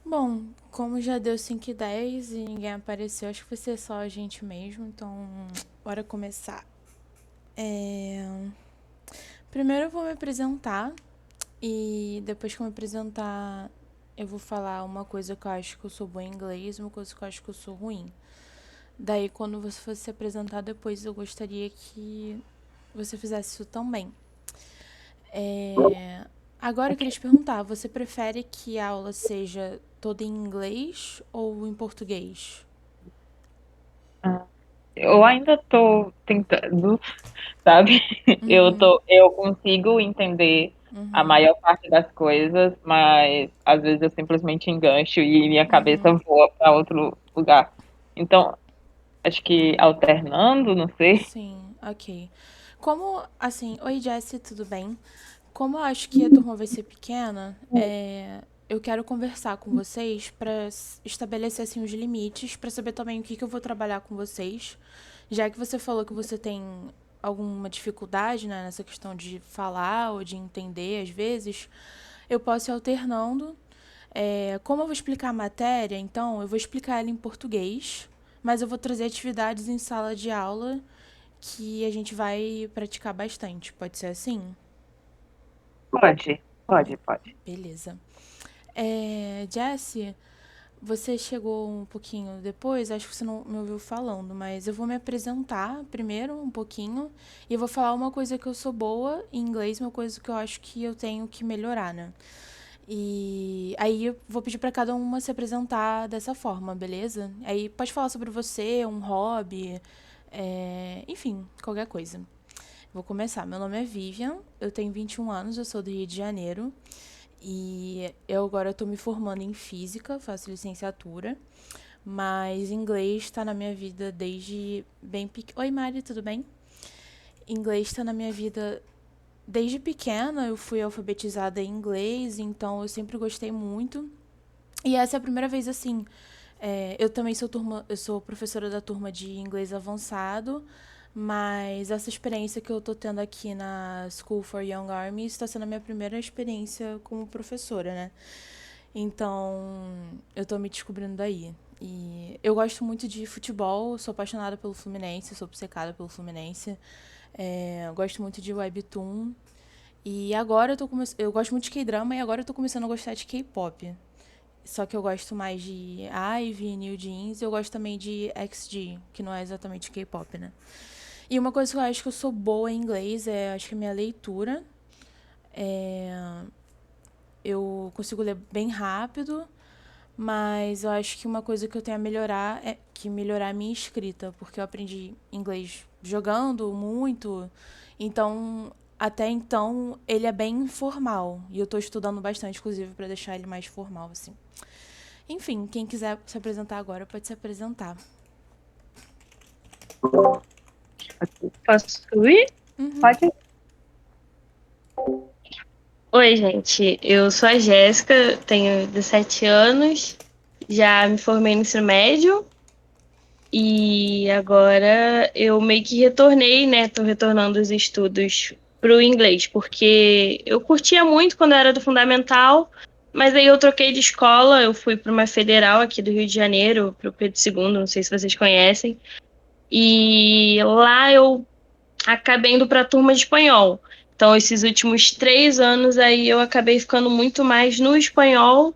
Bom, como já deu 5 e 10 e ninguém apareceu, acho que vai ser só a gente mesmo, então bora começar. É... Primeiro eu vou me apresentar e depois que eu me apresentar eu vou falar uma coisa que eu acho que eu sou boa em inglês e uma coisa que eu acho que eu sou ruim. Daí quando você for se apresentar depois eu gostaria que você fizesse isso também. É... Agora eu Ok. queria te perguntar, você prefere que a aula seja toda em inglês ou em português? Ah, eu ainda tô tentando, sabe? Eu consigo entender a maior parte das coisas, mas às vezes eu simplesmente engancho e minha cabeça voa para outro lugar. Então, acho que alternando, não sei. Sim, ok. Como, assim, oi Jessie, tudo bem? Como eu acho que a turma vai ser pequena, eu quero conversar com vocês para estabelecer assim os limites, para saber também o que eu vou trabalhar com vocês. Já que você falou que você tem alguma dificuldade, né, nessa questão de falar ou de entender às vezes, eu posso ir alternando. Como eu vou explicar a matéria, então eu vou explicar ela em português, mas eu vou trazer atividades em sala de aula que a gente vai praticar bastante. Pode ser assim? Pode, pode, pode. Beleza. Jessie, você chegou um pouquinho depois, acho que você não me ouviu falando, mas eu vou me apresentar primeiro um pouquinho e eu vou falar uma coisa que eu sou boa em inglês, uma coisa que eu acho que eu tenho que melhorar, né? E aí eu vou pedir para cada uma se apresentar dessa forma, beleza? Aí pode falar sobre você, um hobby, enfim, qualquer coisa. Vou começar. Meu nome é Vivian, eu tenho 21 anos, eu sou do Rio de Janeiro. E eu agora estou me formando em física, faço licenciatura. Mas inglês está na minha vida desde bem pequena. Oi, Mari, tudo bem? Inglês está na minha vida desde pequena. Eu fui alfabetizada em inglês, então eu sempre gostei muito. E essa é a primeira vez assim. Eu também eu sou professora da turma de inglês avançado, mas essa experiência que eu tô tendo aqui na School for Young Army está sendo a minha primeira experiência como professora, né? Então, eu tô me descobrindo daí. E eu gosto muito de futebol, sou apaixonada pelo Fluminense, sou obcecada pelo Fluminense. Eu gosto muito de webtoon. E agora eu gosto muito de K-drama e agora eu tô começando a gostar de K-pop. Só que eu gosto mais de IVE, New Jeans, e eu gosto também de XG, que não é exatamente K-pop, né? E uma coisa que eu acho que eu sou boa em inglês é, acho que a minha leitura. É, eu consigo ler bem rápido, mas eu acho que uma coisa que eu tenho a melhorar é que melhorar a minha escrita, porque eu aprendi inglês jogando muito. Então, até então, ele é bem informal. E eu tô estudando bastante, inclusive, para deixar ele mais formal, assim. Enfim, quem quiser se apresentar agora pode se apresentar. Posso ir? Pode. Oi, gente. Eu sou a Jéssica, tenho 17 anos, já me formei no ensino médio e agora eu meio que retornei, né? Tô retornando os estudos pro inglês, porque eu curtia muito quando eu era do fundamental, mas aí eu troquei de escola, eu fui para uma federal aqui do Rio de Janeiro, pro Pedro II, não sei se vocês conhecem, e lá eu acabei indo para a turma de espanhol. Então, esses últimos 3 anos aí eu acabei ficando muito mais no espanhol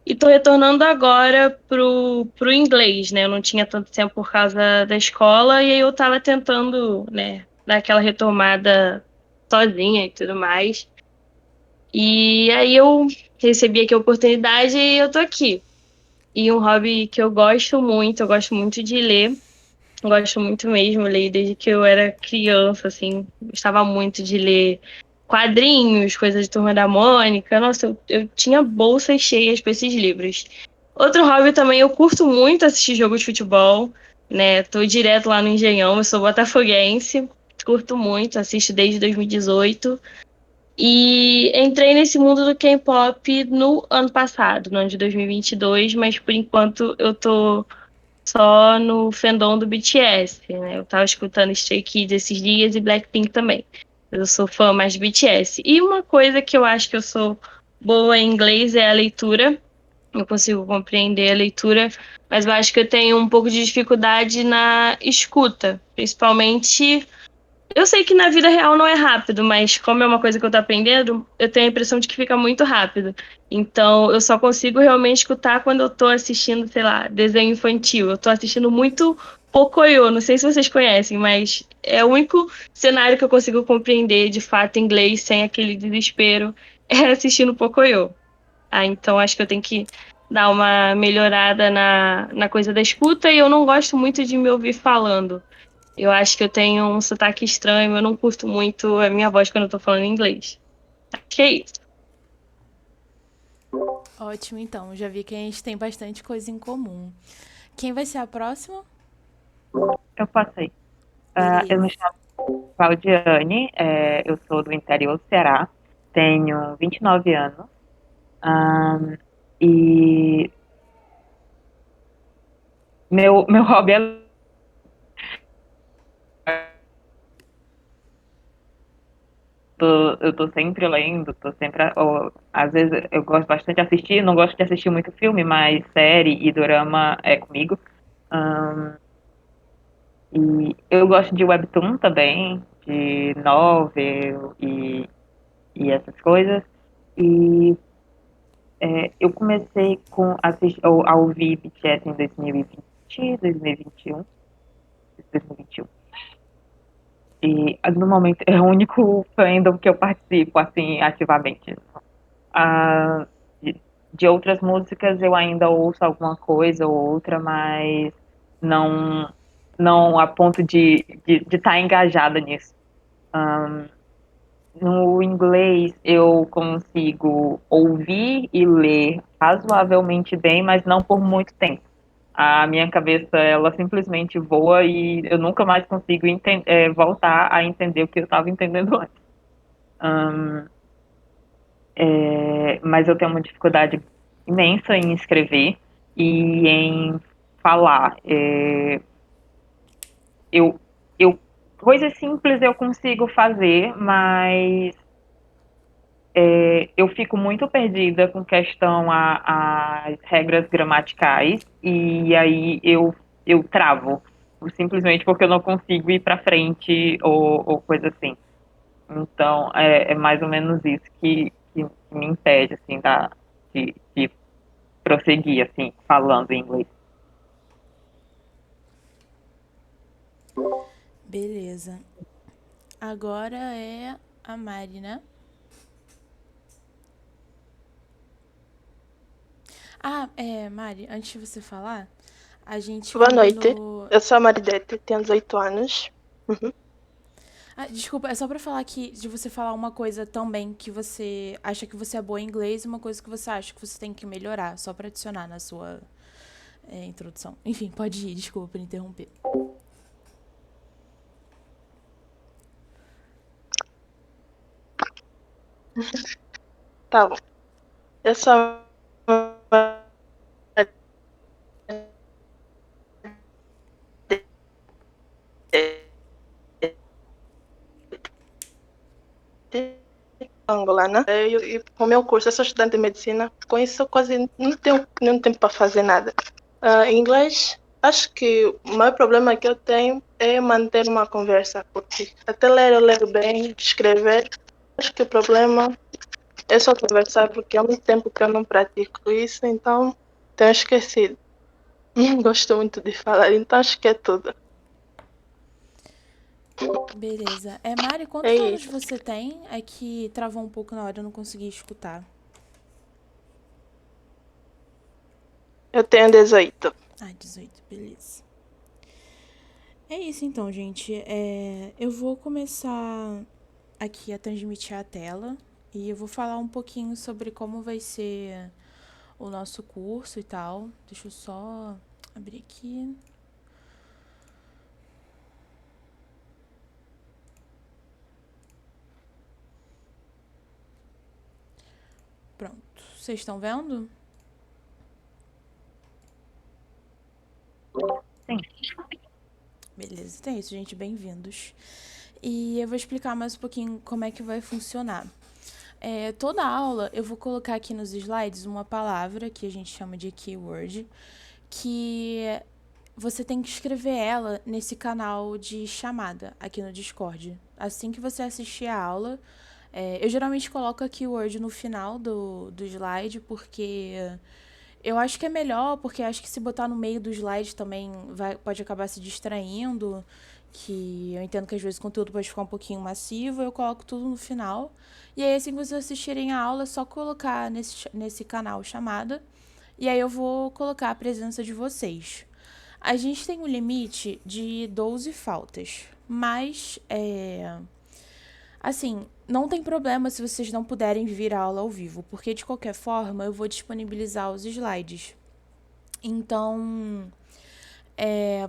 e tô retornando agora pro inglês, né? Eu não tinha tanto tempo por causa da escola e aí eu tava tentando, né, dar aquela retomada sozinha e tudo mais. E aí eu recebi aqui a oportunidade e eu tô aqui. E um hobby que eu gosto muito de ler. Gosto muito mesmo, leio desde que eu era criança, assim, gostava muito de ler quadrinhos, coisas de Turma da Mônica. Nossa, eu tinha bolsas cheias para esses livros. Outro hobby também, eu curto muito assistir jogo de futebol, né? Tô direto lá no Engenhão, eu sou botafoguense, curto muito, assisto desde 2018. E entrei nesse mundo do K-pop no ano passado, no ano de 2022, mas por enquanto eu tô só no fandom do BTS, né? Eu tava escutando Stray Kids esses dias e Blackpink também. Eu sou fã mais de BTS. E uma coisa que eu acho que eu sou boa em inglês é a leitura. Eu consigo compreender a leitura, mas eu acho que eu tenho um pouco de dificuldade na escuta, principalmente. Eu sei que na vida real não é rápido, mas como é uma coisa que eu tô aprendendo, eu tenho a impressão de que fica muito rápido. Então, eu só consigo realmente escutar quando eu tô assistindo, sei lá, desenho infantil. Eu tô assistindo muito Pocoyo, não sei se vocês conhecem, mas é o único cenário que eu consigo compreender de fato em inglês sem aquele desespero, é assistindo Pocoyo. Então acho que eu tenho que dar uma melhorada na coisa da escuta e eu não gosto muito de me ouvir falando. Eu acho que eu tenho um sotaque estranho, eu não curto muito a minha voz quando eu tô falando inglês. Acho que é isso. Ótimo, então. Já vi que a gente tem bastante coisa em comum. Quem vai ser a próxima? Eu passei. Eu me Beleza. chamo Claudiane, eu sou do interior do Ceará, tenho 29 anos, e meu hobby é. Eu tô sempre lendo, tô sempre. Às vezes eu gosto bastante de assistir, não gosto de assistir muito filme, mas série e dorama é comigo. Ahn, e eu gosto de webtoon também, de novel e essas coisas. E eu comecei a ouvir BTS em 2020, 2021, 2021. E no momento é o único fandom que eu participo assim ativamente. Ah, de outras músicas eu ainda ouço alguma coisa ou outra, mas não não a ponto de estar engajada nisso. No inglês eu consigo ouvir e ler razoavelmente bem, mas não por muito tempo. A minha cabeça, ela simplesmente voa e eu nunca mais consigo voltar a entender o que eu estava entendendo antes. Mas eu tenho uma dificuldade imensa em escrever e em falar. Eu, eu, coisas simples eu consigo fazer, mas eu fico muito perdida com questão às regras gramaticais e aí eu travo, simplesmente porque eu não consigo ir para frente ou coisa assim. Então, é mais ou menos isso que me impede, assim, de prosseguir, assim, falando em inglês. Beleza. Agora é a Mari, né? Ah, Mari, antes de você falar, a gente Boa noite, combinou. eu sou a Maridete, tenho 18 anos. Uhum. Ah, desculpa, é só pra falar que de você falar uma coisa também que você acha que você é boa em inglês e uma coisa que você acha que você tem que melhorar, só pra adicionar na sua introdução. Enfim, pode ir, desculpa por interromper. Tá bom. Eu sou a Maridete, angolana. E com o meu curso, eu sou estudante de medicina, com isso eu quase não tenho nenhum tempo para fazer nada. Em inglês, acho que o maior problema que eu tenho é manter uma conversa, porque até ler eu leio bem, escrever, acho que o problema é só conversar, porque há muito tempo que eu não pratico isso, então tenho esquecido. Não gosto muito de falar, então acho que é tudo. Beleza. Mari, É quantos anos isso. você tem? É que travou um pouco na hora, eu não consegui escutar. Eu tenho 18. Ah, 18, beleza. É isso então, gente. Eu vou começar aqui a transmitir a tela e eu vou falar um pouquinho sobre como vai ser o nosso curso e tal. Deixa eu só abrir aqui. Pronto. Vocês estão vendo? Sim. Beleza, então é isso, gente. Bem-vindos. E eu vou explicar mais um pouquinho como é que vai funcionar. Toda aula eu vou colocar aqui nos slides uma palavra que a gente chama de keyword, que você tem que escrever ela nesse canal de chamada aqui no Discord. Assim que você assistir a aula, eu geralmente coloco a keyword no final do slide, porque eu acho que é melhor, porque acho que se botar no meio do slide também pode acabar se distraindo, que eu entendo que às vezes o conteúdo pode ficar um pouquinho massivo, eu coloco tudo no final. E aí, assim que vocês assistirem a aula, é só colocar nesse canal chamada, e aí eu vou colocar a presença de vocês. A gente tem um limite de 12 faltas, mas assim, não tem problema se vocês não puderem vir a aula ao vivo, porque de qualquer forma eu vou disponibilizar os slides. Então,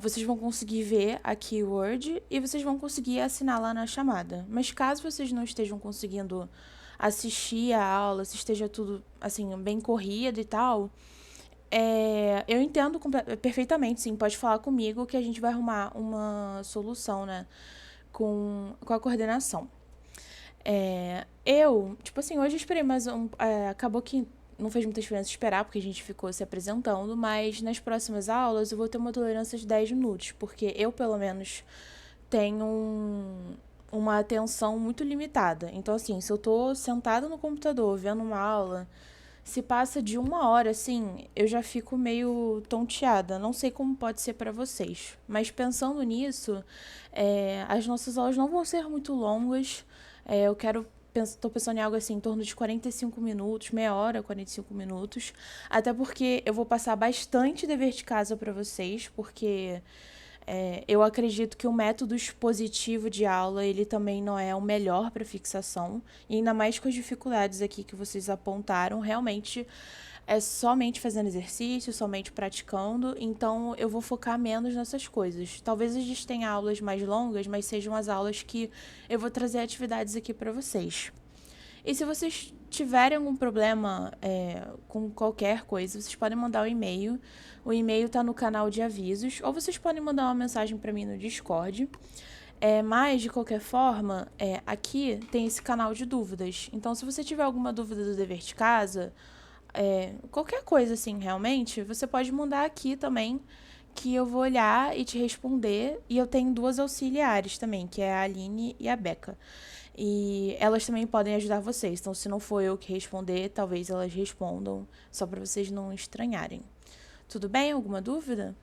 vocês vão conseguir ver a keyword e vocês vão conseguir assinar lá na chamada. Mas caso vocês não estejam conseguindo assistir a aula, se esteja tudo assim bem corrido e tal, eu entendo perfeitamente, sim. Pode falar comigo que a gente vai arrumar uma solução, né? Com a coordenação. Tipo assim, hoje eu esperei, mas acabou que não fez muita diferença esperar, porque a gente ficou se apresentando, mas nas próximas aulas eu vou ter uma tolerância de 10 minutos, porque eu, pelo menos, tenho uma atenção muito limitada. Então, assim, se eu tô sentada no computador vendo uma aula, se passa de 1 hora, assim, eu já fico meio tonteada. Não sei como pode ser para vocês. Mas pensando nisso, as nossas aulas não vão ser muito longas. Tô pensando em algo assim, em torno de 45 minutos, meia hora, 45 minutos. Até porque eu vou passar bastante dever de casa para vocês, porque eu acredito que o método expositivo de aula, ele também não é o melhor para fixação. E ainda mais com as dificuldades aqui que vocês apontaram, realmente é somente fazendo exercício, somente praticando. Então, eu vou focar menos nessas coisas. Talvez a gente tenha aulas mais longas, mas sejam as aulas que eu vou trazer atividades aqui para vocês. E se vocês tiverem algum problema com qualquer coisa, vocês podem mandar um e-mail. O e-mail está no canal de avisos, ou vocês podem mandar uma mensagem para mim no Discord. Mas, de qualquer forma, aqui tem esse canal de dúvidas. Então, se você tiver alguma dúvida do dever de casa, qualquer coisa assim, realmente, você pode mandar aqui também, que eu vou olhar e te responder. E eu tenho 2 auxiliares também, que é a Aline e a Beca. E elas também podem ajudar vocês. Então, se não for eu que responder, talvez elas respondam, só para vocês não estranharem. Tudo bem? Alguma dúvida?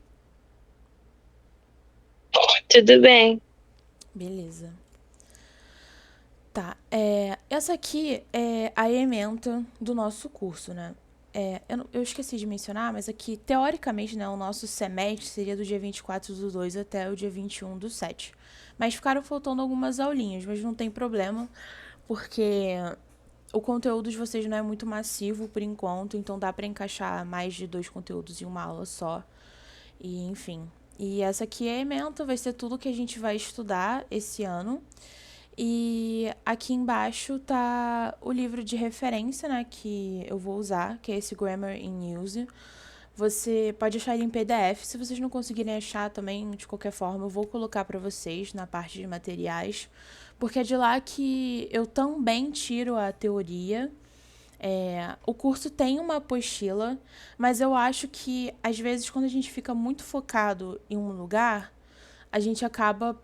Tudo bem. Beleza. Tá. Essa aqui é a ementa do nosso curso, né? Eu esqueci de mencionar, mas aqui, teoricamente, né, o nosso semestre seria do dia 24/2 até o dia 21/7. Mas ficaram faltando algumas aulinhas, mas não tem problema, porque o conteúdo de vocês não é muito massivo por enquanto, então dá para encaixar mais de 2 conteúdos em uma aula só. E, enfim. E essa aqui é a ementa, vai ser tudo que a gente vai estudar esse ano. E aqui embaixo tá o livro de referência, né, que eu vou usar, que é esse Grammar in Use. Você pode achar ele em PDF. Se vocês não conseguirem achar também, de qualquer forma, eu vou colocar para vocês na parte de materiais, porque é de lá que eu também tiro a teoria. O curso tem uma apostila, mas eu acho que, às vezes, quando a gente fica muito focado em um lugar, a gente acaba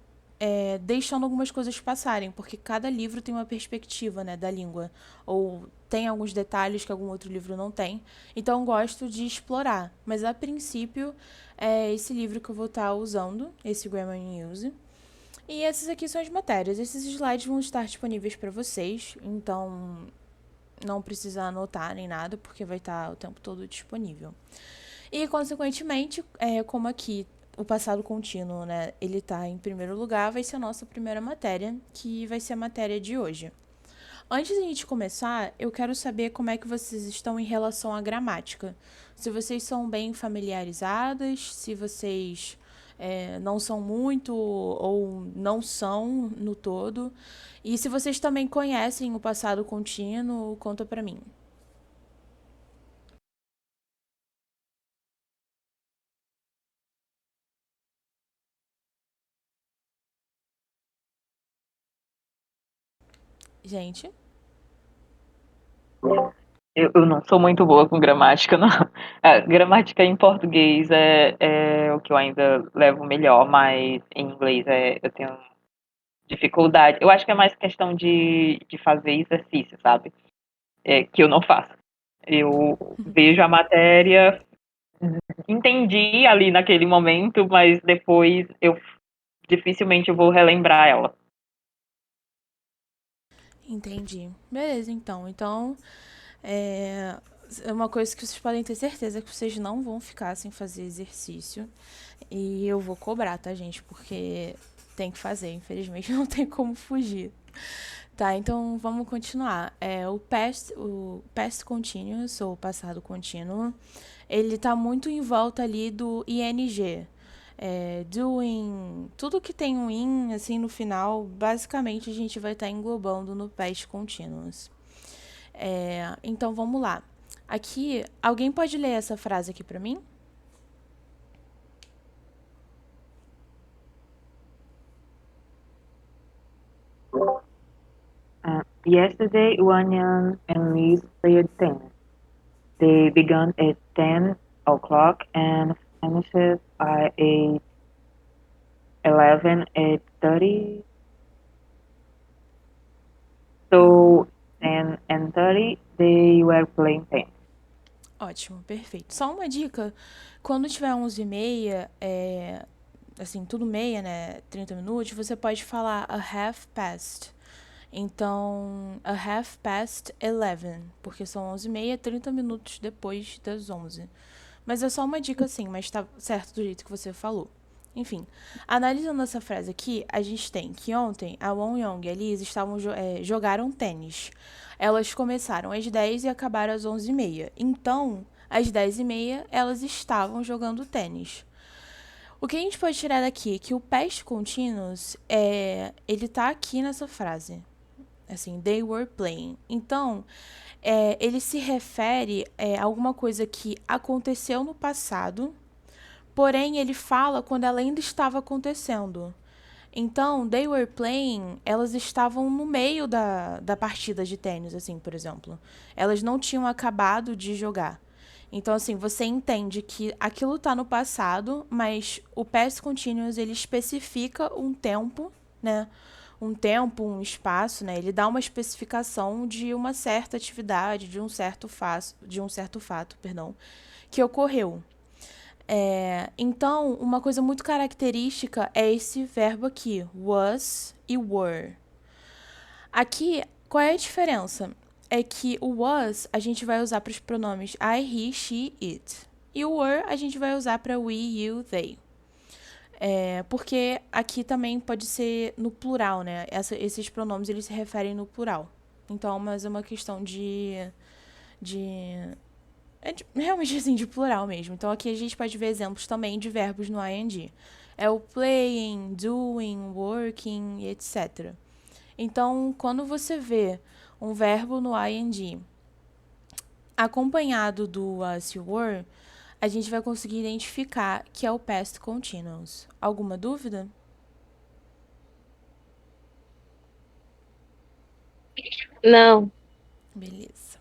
deixando algumas coisas passarem, porque cada livro tem uma perspectiva, né, da língua, ou tem alguns detalhes que algum outro livro não tem. Então, eu gosto de explorar, mas a princípio é esse livro que eu vou estar usando, esse Grammar in Use. E essas aqui são as matérias. Esses slides vão estar disponíveis para vocês, então não precisa anotar nem nada, porque vai estar o tempo todo disponível. E, consequentemente, como aqui o passado contínuo, né, ele está em primeiro lugar, vai ser a nossa primeira matéria, que vai ser a matéria de hoje. Antes de a gente começar, eu quero saber como é que vocês estão em relação à gramática. Se vocês são bem familiarizadas, se vocês não são muito ou não são no todo. E se vocês também conhecem o passado contínuo, conta pra mim. Gente? Eu não sou muito boa com gramática, não. Gramática em português é o que eu ainda levo melhor, mas em inglês eu tenho dificuldade. Eu acho que é mais questão de fazer exercício, sabe? Que eu não faço. Eu vejo a matéria, entendi ali naquele momento, mas depois eu dificilmente eu vou relembrar ela. Entendi. Beleza, então. Então, é uma coisa que vocês podem ter certeza que vocês não vão ficar sem fazer exercício. E eu vou cobrar, tá, gente? Porque tem que fazer, infelizmente não tem como fugir. Tá, então vamos continuar. O past continuous, ou passado contínuo, ele tá muito em volta ali do ing. Doing, tudo que tem um in, assim, no final, basicamente a gente vai estar englobando no past continuous. Então vamos lá. Aqui, alguém pode ler essa frase aqui pra mim? Yesterday, Wanyan and Liz played tennis. They began at 10 o'clock and finished at 11 at 30. So 10 and 30 they were playing tennis. Ótimo, perfeito. Só uma dica, quando tiver 11h30, assim, tudo meia, né, 30 minutos, você pode falar a half past. Então, a half past 11, porque são 11h30, 30 minutos depois das 11. Mas é só uma dica, assim, mas tá certo do jeito que você falou. Enfim, analisando essa frase aqui, a gente tem que ontem a Won Young e a Liz jogaram tênis. Elas começaram às 10 e acabaram às 11h30. Então, às 10h30, elas estavam jogando tênis. O que a gente pode tirar daqui é que o past continuous, ele tá aqui nessa frase. Assim, they were playing. Então, ele se refere a alguma coisa que aconteceu no passado, porém ele fala quando ela ainda estava acontecendo. Então, they were playing, elas estavam no meio da partida de tênis, assim, por exemplo. Elas não tinham acabado de jogar. Então, assim, você entende que aquilo está no passado, mas o past continuous, ele especifica um tempo, né? Um tempo, um espaço, né? Ele dá uma especificação de uma certa atividade, de um certo fato, que ocorreu. Então, uma coisa muito característica é esse verbo aqui, was e were. Aqui, qual é a diferença? É que o was a gente vai usar para os pronomes I, he, she, it. E o were a gente vai usar para we, you, they. Porque aqui também pode ser no plural, né? Esses pronomes eles se referem no plural. Então, mas é uma questão realmente assim, de plural mesmo. Então aqui a gente pode ver exemplos também de verbos no ing. É o playing, doing, working, etc. Então, quando você vê um verbo no ing acompanhado do was you were, a gente vai conseguir identificar que é o past continuous. Alguma dúvida? Não. Beleza.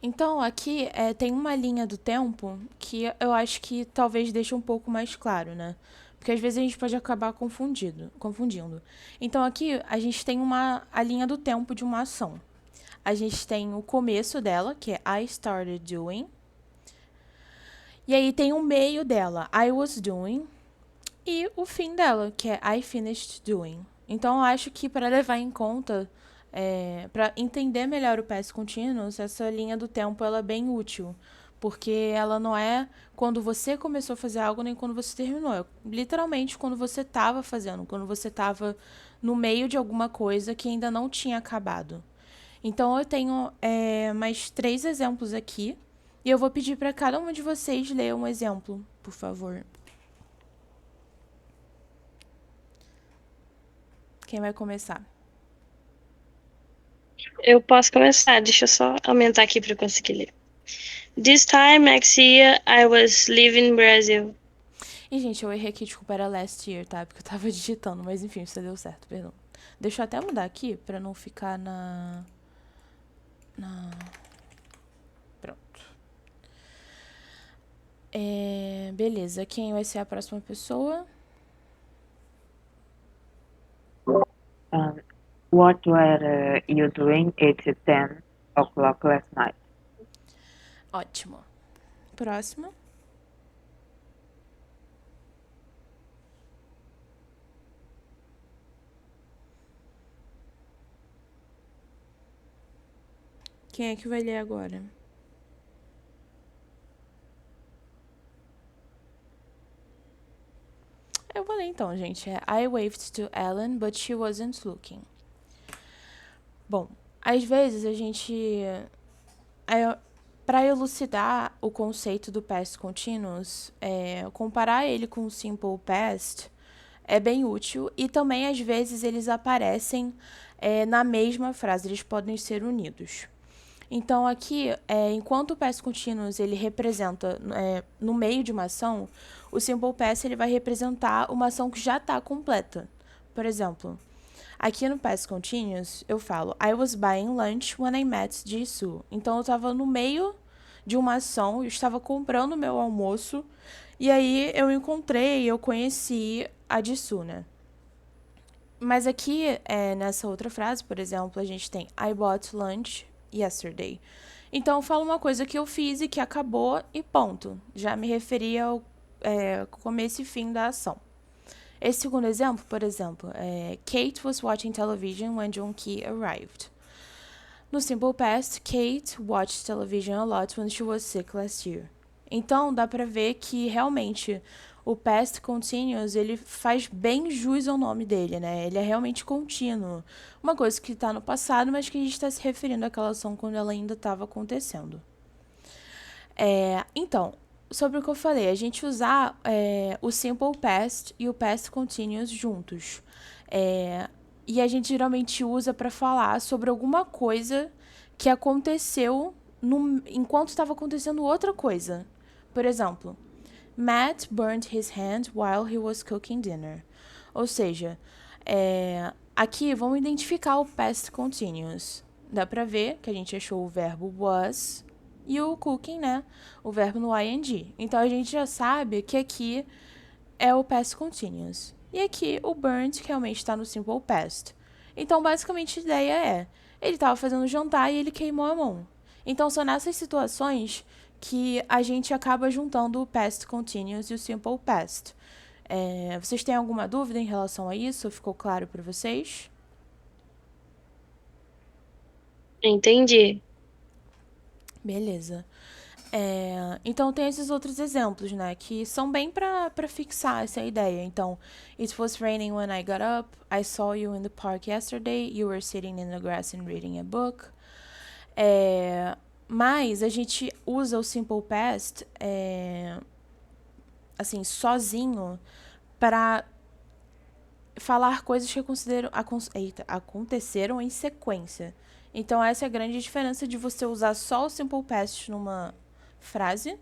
Então, aqui tem uma linha do tempo que eu acho que talvez deixe um pouco mais claro, né? Porque às vezes a gente pode acabar confundindo. Então, aqui a gente tem a linha do tempo de uma ação. A gente tem o começo dela, que é I started doing. E aí tem o meio dela, I was doing. E o fim dela, que é I finished doing. Então, eu acho que para levar em conta, para entender melhor o past continuous, essa linha do tempo ela é bem útil. Porque ela não é quando você começou a fazer algo, nem quando você terminou. É literalmente quando você estava fazendo, quando você estava no meio de alguma coisa que ainda não tinha acabado. Então, eu tenho mais 3 exemplos aqui. E eu vou pedir para cada uma de vocês ler um exemplo, por favor. Quem vai começar? Eu posso começar, deixa eu só aumentar aqui para conseguir ler. This time next year I was living in Brazil. E, gente, eu errei aqui, desculpa, era last year, tá? Porque eu tava digitando, mas enfim, isso deu certo, perdão. Deixa eu até mudar aqui pra não ficar na Beleza, quem vai ser a próxima pessoa? What were you doing at 10 o'clock last night? Ótimo. Próximo. Quem é que vai ler agora? Eu vou ler então, gente. I waved to Ellen, but she wasn't looking. Bom, às vezes a gente... Para elucidar o conceito do past continuous, comparar ele com o simple past é bem útil e também às vezes eles aparecem na mesma frase, eles podem ser unidos. Então aqui, enquanto o past continuous ele representa no meio de uma ação, o simple past ele vai representar uma ação que já está completa. Por exemplo, aqui no past continuous eu falo I was buying lunch when I met Jisoo. Então eu estava no meio de uma ação, eu estava comprando meu almoço e aí eu conheci a Jisoo, né? Mas aqui, nessa outra frase, por exemplo, a gente tem I bought lunch yesterday. Então, eu falo uma coisa que eu fiz e que acabou e ponto. Já me referi ao começo e fim da ação. Esse segundo exemplo, por exemplo, Kate was watching television when John Key arrived. No simple past, Kate watched television a lot when she was sick last year. Então, dá pra ver que realmente o past continuous, ele faz bem jus ao nome dele, né? Ele é realmente contínuo. Uma coisa que está no passado, mas que a gente está se referindo àquela ação quando ela ainda estava acontecendo. Então, sobre o que eu falei, a gente usar o simple past e o past continuous juntos. E a gente geralmente usa para falar sobre alguma coisa que aconteceu enquanto estava acontecendo outra coisa. Por exemplo, Matt burned his hand while he was cooking dinner. Ou seja, aqui vamos identificar o past continuous. Dá pra ver que a gente achou o verbo was e o cooking, né? O verbo no ing. Então a gente já sabe que aqui é o past continuous. E aqui o burned realmente está no simple past. Então basicamente a ideia ele estava fazendo jantar e ele queimou a mão. Então são nessas situações que a gente acaba juntando o past continuous e o simple past. Vocês têm alguma dúvida em relação a isso? Ficou claro para vocês? Entendi. Beleza. Então tem esses outros exemplos, né? Que são bem para fixar essa ideia. Então, it was raining when I got up. I saw you in the park yesterday. You were sitting in the grass and reading a book. Mas a gente usa o simple past assim, sozinho para falar coisas que aconteceram em sequência. Então essa é a grande diferença de você usar só o simple past numa frase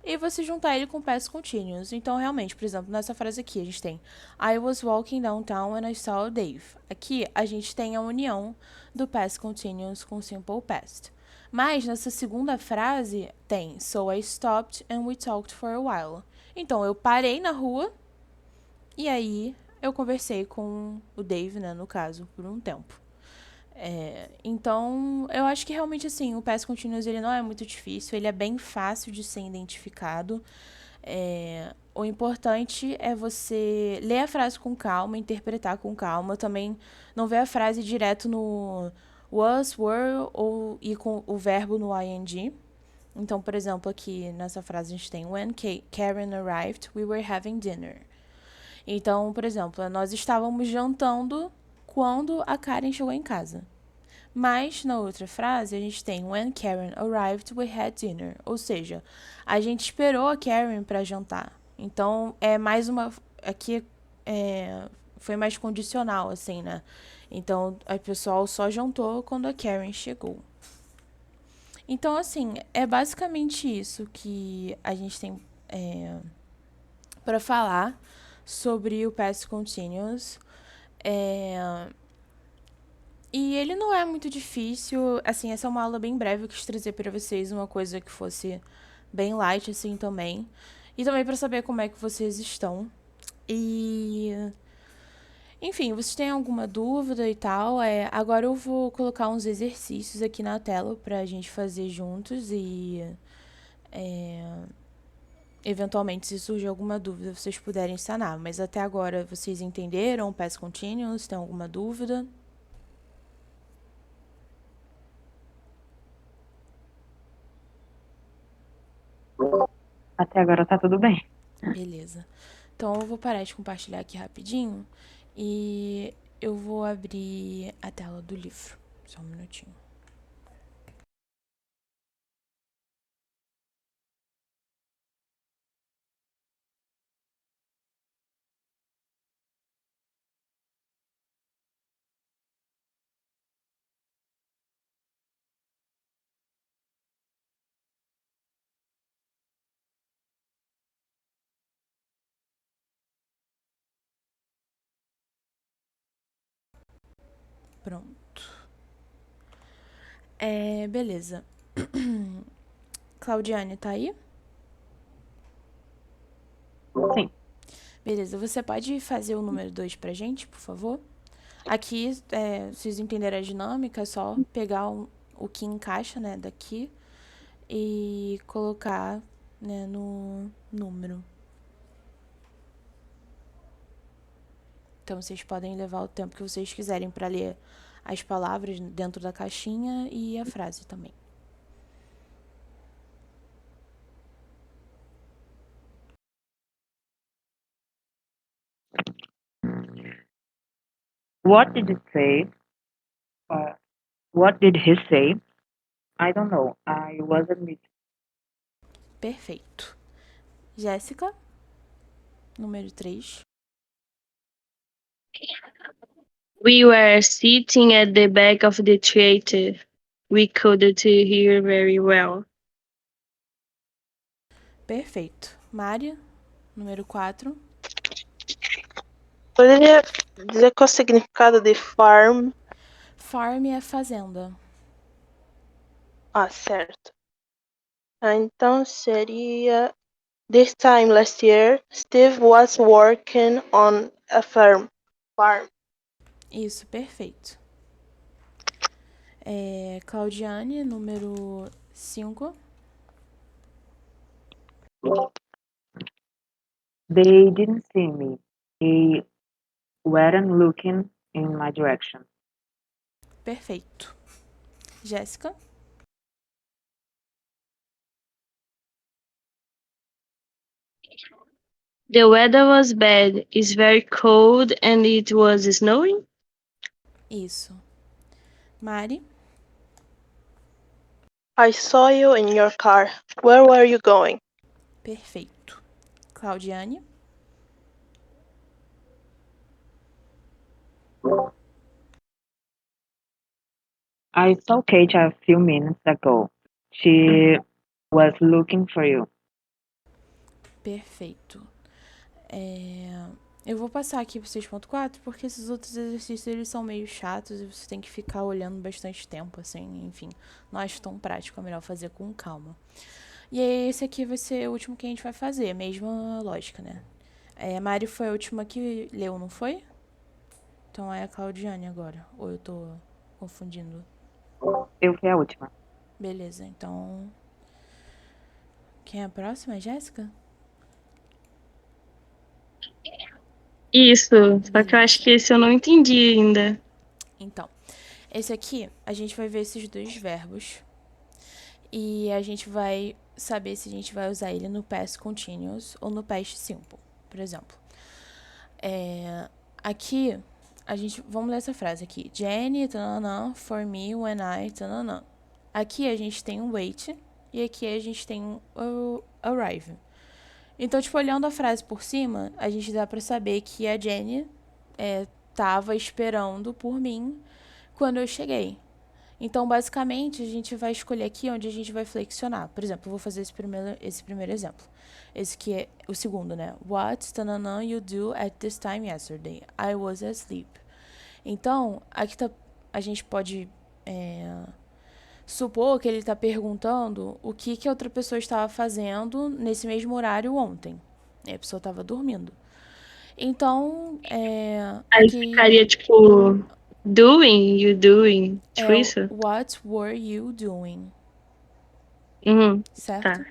e você juntar ele com past continuous. Então, realmente, por exemplo, nessa frase aqui, a gente tem I was walking downtown and I saw Dave. Aqui, a gente tem a união do past continuous com o simple past. Mas, nessa segunda frase, tem So I stopped and we talked for a while. Então, eu parei na rua e aí eu conversei com o Dave, né, no caso, por um tempo. Então, eu acho que realmente, assim, o past continuous ele não é muito difícil, ele é bem fácil de ser identificado. O importante é você ler a frase com calma, interpretar com calma, também não ver a frase direto no was, were e com o verbo no ing. Então, por exemplo, aqui nessa frase a gente tem When Karen arrived, we were having dinner. Então, por exemplo, nós estávamos jantando quando a Karen chegou em casa. Mas, na outra frase, a gente tem When Karen arrived, we had dinner. Ou seja, a gente esperou a Karen para jantar. Então, é mais uma... Aqui foi mais condicional, assim, né? Então, o pessoal só jantou quando a Karen chegou. Então, assim, é basicamente isso que a gente tem para falar sobre o past continuous. E ele não é muito difícil, assim, essa é uma aula bem breve, eu quis trazer para vocês uma coisa que fosse bem light assim também. E também para saber como é que vocês estão. E enfim, vocês têm alguma dúvida e tal? Agora eu vou colocar uns exercícios aqui na tela pra gente fazer juntos e eventualmente, se surgir alguma dúvida, vocês puderem sanar. Mas até agora vocês entenderam o Past Continuous? Tem alguma dúvida? Até agora tá tudo bem. Beleza. Então eu vou parar de compartilhar aqui rapidinho e eu vou abrir a tela do livro. Só um minutinho. Pronto. Beleza. Claudiane, tá aí? Sim. Beleza, você pode fazer o número 2 pra gente, por favor? Aqui, vocês entenderam a dinâmica, é só pegar o que encaixa, né, daqui e colocar, né, no número. Então, vocês podem levar o tempo que vocês quiserem para ler as palavras dentro da caixinha e a frase também. What did it say? What did he say? I don't know. I wasn't meeting. Perfeito. Jéssica, número 3. We were sitting at the back of the theater. We couldn't hear very well. Perfeito. Mária, número 4. Poderia dizer qual é o significado de farm? Farm é fazenda. Ah, certo. Então seria... This time last year, Steve was working on a farm. Isso, perfeito. Claudiane, número 5. They didn't see me. They weren't looking in my direction. Perfeito. Jéssica, The weather was bad. It's very cold and it was snowing. isso. Mari, I saw you in your car. Where were you going? perfeito. Claudiane, I saw Kate a few minutes ago. She was looking for you. perfeito. Eu vou passar aqui pro 6.4 porque esses outros exercícios eles são meio chatos e você tem que ficar olhando bastante tempo, assim, enfim. Não acho tão prático, é melhor fazer com calma. E aí, esse aqui vai ser o último que a gente vai fazer, mesma lógica, né? A Mari foi a última que leu, não foi? Então é a Claudiane agora. Ou eu tô confundindo? Eu fui a última. Beleza, então. Quem é a próxima? É Jéssica? Isso, só que eu acho que esse eu não entendi ainda. Então, esse aqui, a gente vai ver esses dois verbos. E a gente vai saber se a gente vai usar ele no past continuous ou no past simple, por exemplo. Aqui, vamos ler essa frase aqui. Jenny, tananã, for me, when I, tananã. Aqui a gente tem um wait e aqui a gente tem um arrive. Então, tipo, olhando a frase por cima, a gente dá pra saber que a Jenny tava esperando por mim quando eu cheguei. Então, basicamente, a gente vai escolher aqui onde a gente vai flexionar. Por exemplo, eu vou fazer esse primeiro exemplo. Esse que é o segundo, né? What, tananã, you do at this time yesterday? I was asleep. Então, aqui a gente pode supor que ele tá perguntando o que que a outra pessoa estava fazendo nesse mesmo horário ontem. E a pessoa estava dormindo. Então, Aí aqui ficaria tipo doing, you doing, tipo é isso? What were you doing? Certo? Tá.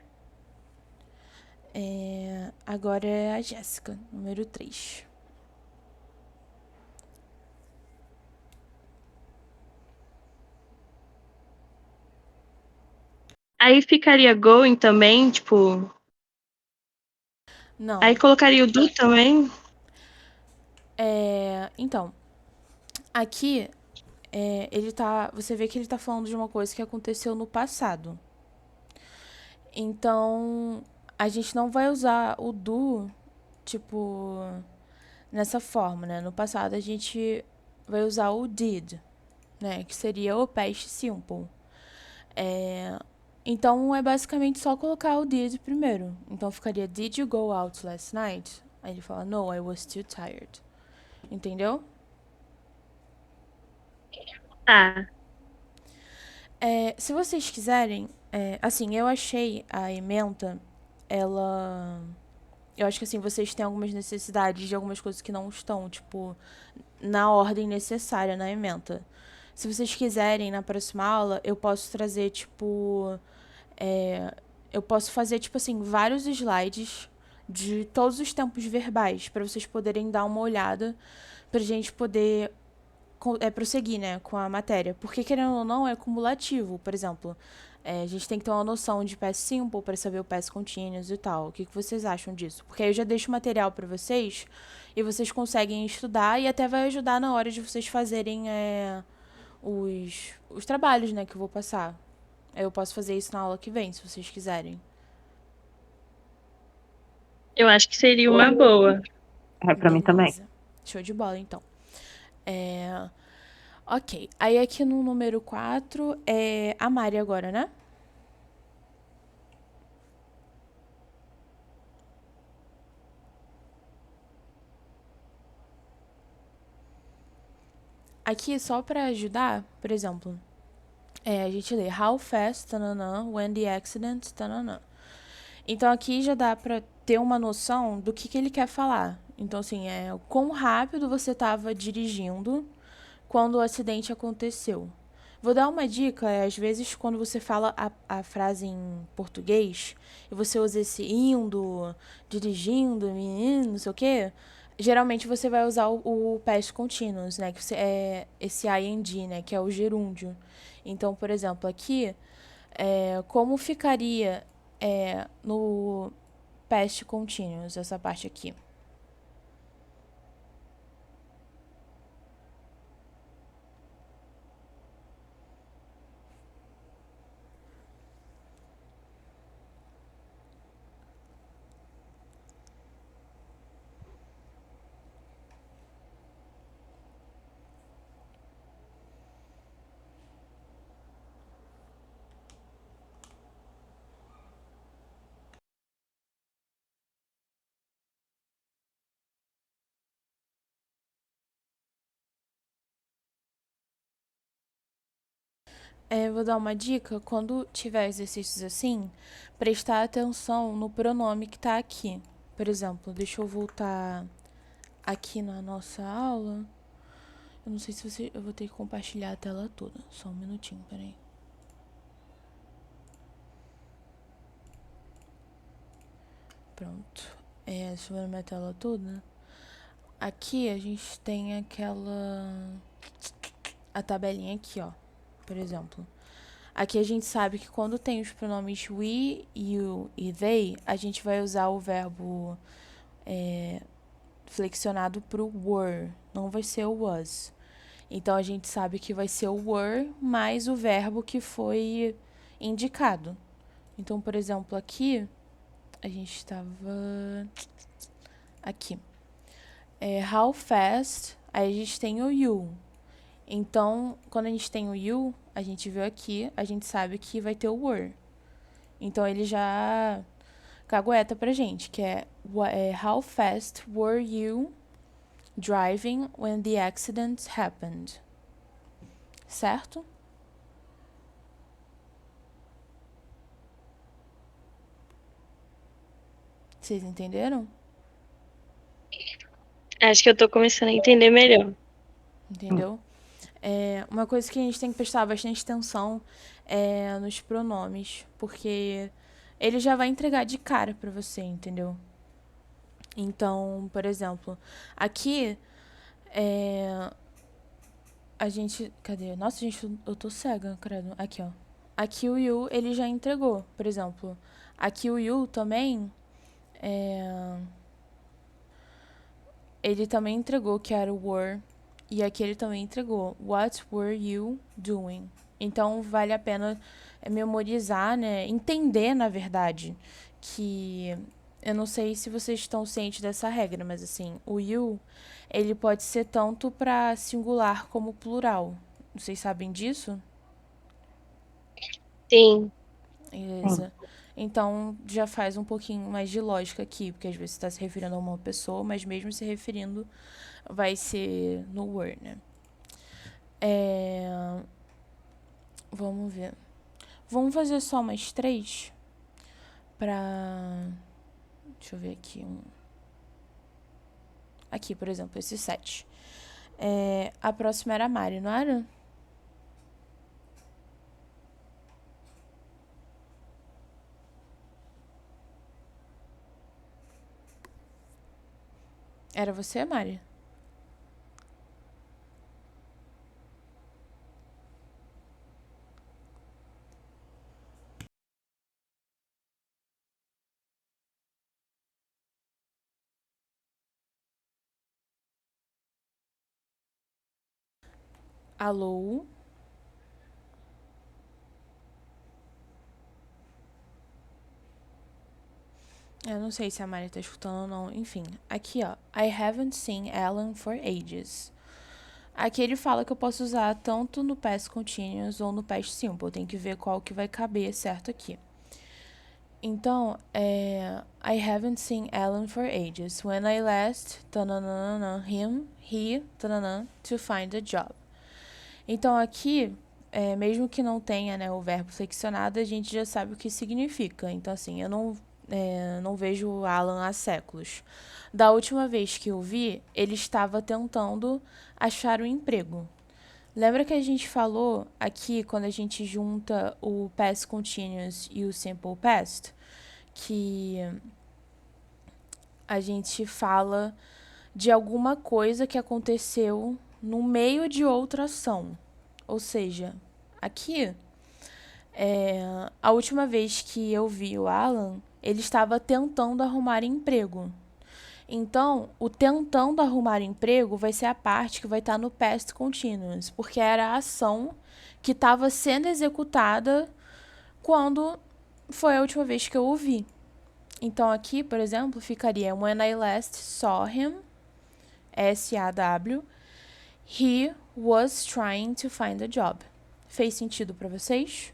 Agora é a Jéssica, número 3. Aí ficaria going também, tipo. Não. Aí colocaria o do também. Então, aqui ele tá. Você vê que ele tá falando de uma coisa que aconteceu no passado. Então, a gente não vai usar o do, tipo, nessa forma, né? No passado a gente vai usar o did, né? Que seria o past simple. Então é basicamente só colocar o did primeiro. Então ficaria Did you go out last night? Aí ele fala No, I was too tired. Entendeu? Tá. Se vocês quiserem, assim, eu achei a ementa, ela. Eu acho que assim, vocês têm algumas necessidades de algumas coisas que não estão, tipo, na ordem necessária na ementa. Se vocês quiserem, na próxima aula, eu posso trazer, tipo. Eu posso fazer, tipo assim, vários slides de todos os tempos verbais, para vocês poderem dar uma olhada, pra gente poder prosseguir, né, com a matéria. Porque, querendo ou não, é cumulativo. Por exemplo, a gente tem que ter uma noção de past simple para saber o past continuous e tal. O que vocês acham disso? Porque aí eu já deixo o material para vocês e vocês conseguem estudar e até vai ajudar na hora de vocês fazerem os trabalhos, né, que eu vou passar. Eu posso fazer isso na aula que vem, se vocês quiserem. Eu acho que seria uma boa. Pra mim também. Beleza. Show de bola, então. Ok. Aí aqui no número 4 é a Mari agora, né? Aqui, só para ajudar, por exemplo, a gente lê How fast, tananã, when the accident, tananã. Então aqui já dá para ter uma noção do que ele quer falar. Então, assim, quão rápido você estava dirigindo quando o acidente aconteceu. Vou dar uma dica, às vezes quando você fala a frase em português e você usa esse indo, dirigindo, menino, não sei o quê, geralmente você vai usar o past continuous, né, que é esse ing, né, que é o gerúndio. Então, por exemplo, aqui, como ficaria no past continuous, essa parte aqui? Vou dar uma dica. Quando tiver exercícios assim, prestar atenção no pronome que está aqui. Por exemplo, deixa eu voltar aqui na nossa aula. Eu não sei se você. Eu vou ter que compartilhar a tela toda. Só um minutinho, peraí. Pronto. Deixa eu ver minha tela toda. Aqui a gente tem aquela. A tabelinha aqui, ó. Por exemplo. Aqui a gente sabe que quando tem os pronomes we, you e they, a gente vai usar o verbo flexionado pro were, não vai ser o was. Então a gente sabe que vai ser o were mais o verbo que foi indicado. Então, por exemplo, aqui a gente estava aqui. How fast, aí a gente tem o you. Então, quando a gente tem o you, a gente viu aqui, a gente sabe que vai ter o were. Então ele já cagueta pra gente, que é How fast were you driving when the accident happened? Certo? Vocês entenderam? Acho que eu tô começando a entender melhor. Entendeu? Uma coisa que a gente tem que prestar bastante atenção é nos pronomes, porque ele já vai entregar de cara pra você, entendeu? Então, por exemplo, aqui a gente. Cadê? Nossa, gente, eu tô cega, credo. Aqui, ó. Aqui o you, ele já entregou, por exemplo. Aqui o you também. Ele também entregou que era o were. E aqui ele também entregou what were you doing. Então vale a pena memorizar, né? Entender, na verdade, que eu não sei se vocês estão cientes dessa regra, mas assim, o you ele pode ser tanto para singular como plural. Vocês sabem disso? Sim, Beleza. Então já faz um pouquinho mais de lógica aqui, porque às vezes você está se referindo a uma pessoa, mas mesmo se referindo, vai ser no were, né? Vamos ver. Vamos fazer só mais 3 pra. Deixa eu ver aqui. Aqui, por exemplo, esse 7. A próxima era a Mari, não era? Era você, Mari? Alô? Eu não sei se a Mari tá escutando ou não. Enfim, aqui ó. I haven't seen Alan for ages. Aqui ele fala que eu posso usar tanto no past continuous ou no past simple. Eu tenho que ver qual que vai caber certo aqui. Então, I haven't seen Alan for ages. When I last him, he to find a job. Então aqui, mesmo que não tenha, né, o verbo flexionado, a gente já sabe o que significa. Então assim, eu não vejo o Alan há séculos. Da última vez que eu vi, ele estava tentando achar um emprego. Lembra que a gente falou aqui, quando a gente junta o past continuous e o simple past, que a gente fala de alguma coisa que aconteceu no meio de outra ação. Ou seja, aqui, a última vez que eu vi o Alan, ele estava tentando arrumar emprego. Então, o tentando arrumar emprego vai ser a parte que vai estar no past continuous, porque era a ação que estava sendo executada quando foi a última vez que eu o vi. Então, aqui, por exemplo, ficaria when I last saw him, S-A-W, he was trying to find a job. Fez sentido para vocês?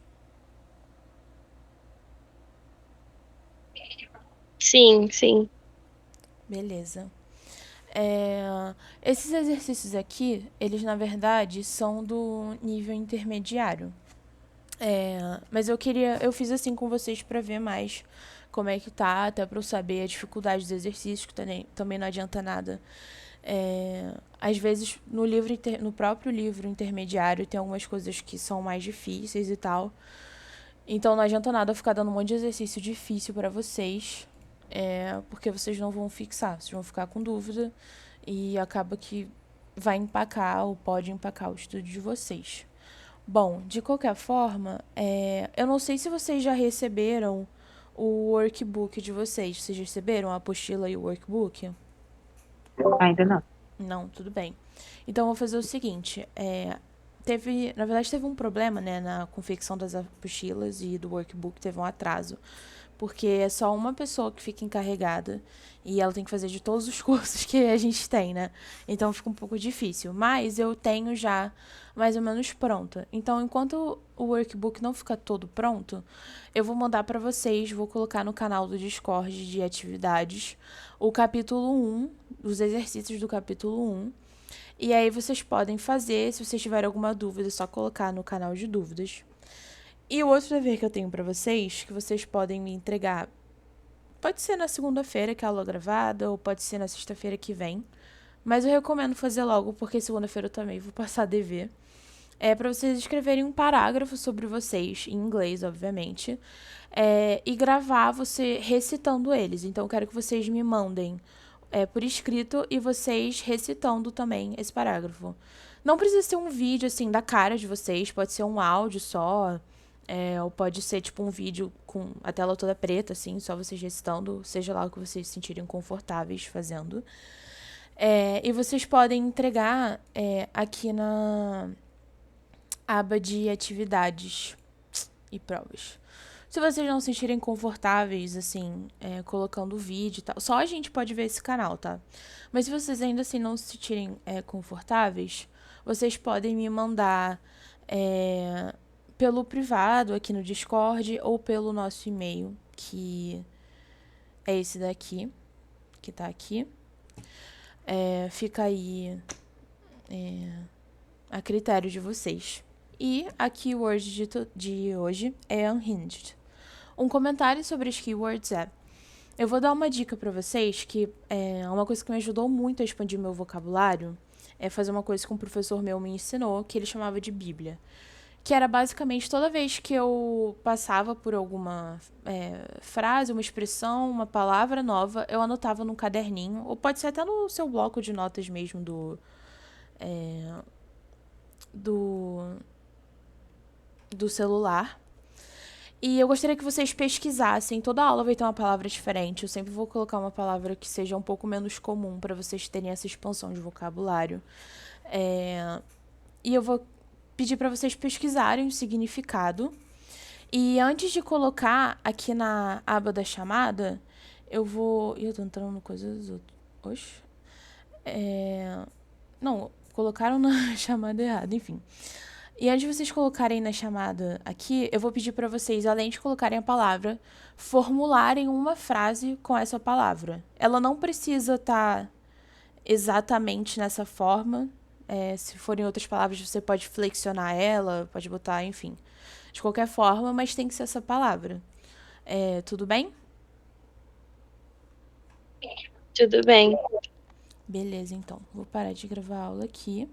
sim, sim. Beleza. Esses exercícios aqui, eles na verdade são do nível intermediário. Mas eu fiz assim com vocês para ver mais como é que tá, até para eu saber a dificuldade dos exercícios, que também não adianta nada. Às vezes no próprio livro intermediário tem algumas coisas que são mais difíceis e tal. Então não adianta nada eu ficar dando um monte de exercício difícil para vocês, porque vocês não vão fixar, vocês vão ficar com dúvida e acaba que vai empacar ou pode empacar o estudo de vocês. Bom, de qualquer forma, eu não sei se vocês já receberam o workbook de vocês. Vocês receberam a apostila e o workbook? Ainda não. Não, tudo bem. Então, eu vou fazer o seguinte. Na verdade, teve um problema, né, na confecção das apostilas e do workbook, teve um atraso. Porque é só uma pessoa que fica encarregada e ela tem que fazer de todos os cursos que a gente tem, né? Então fica um pouco difícil. Mas eu tenho já mais ou menos pronta. Então, enquanto o workbook não fica todo pronto, eu vou mandar para vocês, vou colocar no canal do Discord de atividades o capítulo 1, os exercícios do capítulo 1. E aí vocês podem fazer, se vocês tiverem alguma dúvida, é só colocar no canal de dúvidas. E o outro dever que eu tenho para vocês, que vocês podem me entregar Pode ser na segunda-feira que é a aula gravada, ou pode ser na sexta-feira que vem. Mas eu recomendo fazer logo, porque segunda-feira eu também vou passar a dever. É para vocês escreverem um parágrafo sobre vocês, em inglês, obviamente, e gravar você recitando eles. Então, eu quero que vocês me mandem por escrito e vocês recitando também esse parágrafo. Não precisa ser um vídeo, assim, da cara de vocês, pode ser um áudio só, ou pode ser, tipo, um vídeo com a tela toda preta, assim, só vocês recitando, seja lá o que vocês se sentirem confortáveis fazendo. E vocês podem entregar aqui na aba de atividades e provas. Se vocês não se sentirem confortáveis, assim, colocando vídeo e tal, só a gente pode ver esse canal, tá? Mas se vocês ainda assim não se sentirem confortáveis, vocês podem me mandar pelo privado aqui no Discord ou pelo nosso e-mail, que é esse daqui, que tá aqui. Fica aí a critério de vocês. E a keyword de hoje é unhinged. Um comentário sobre as keywords eu vou dar uma dica pra vocês que é uma coisa que me ajudou muito a expandir meu vocabulário, é fazer uma coisa que um professor meu me ensinou, que ele chamava de Bíblia. Que era basicamente toda vez que eu passava por alguma frase, uma expressão, uma palavra nova, eu anotava num caderninho, ou pode ser até no seu bloco de notas mesmo do celular. E eu gostaria que vocês pesquisassem. Toda aula vai ter uma palavra diferente. Eu sempre vou colocar uma palavra que seja um pouco menos comum para vocês terem essa expansão de vocabulário. E eu vou pedir para vocês pesquisarem o significado. E antes de colocar aqui na aba da chamada, eu vou... Eu tô entrando no coisa dos outros. Oxe. Não, colocaram na chamada errada, enfim. E antes de vocês colocarem na chamada aqui, eu vou pedir para vocês, além de colocarem a palavra, formularem uma frase com essa palavra. Ela não precisa estar exatamente nessa forma. Se forem outras palavras, você pode flexionar ela, pode botar, enfim, de qualquer forma, mas tem que ser essa palavra. Tudo bem? Tudo bem. Beleza, então. Vou parar de gravar a aula aqui.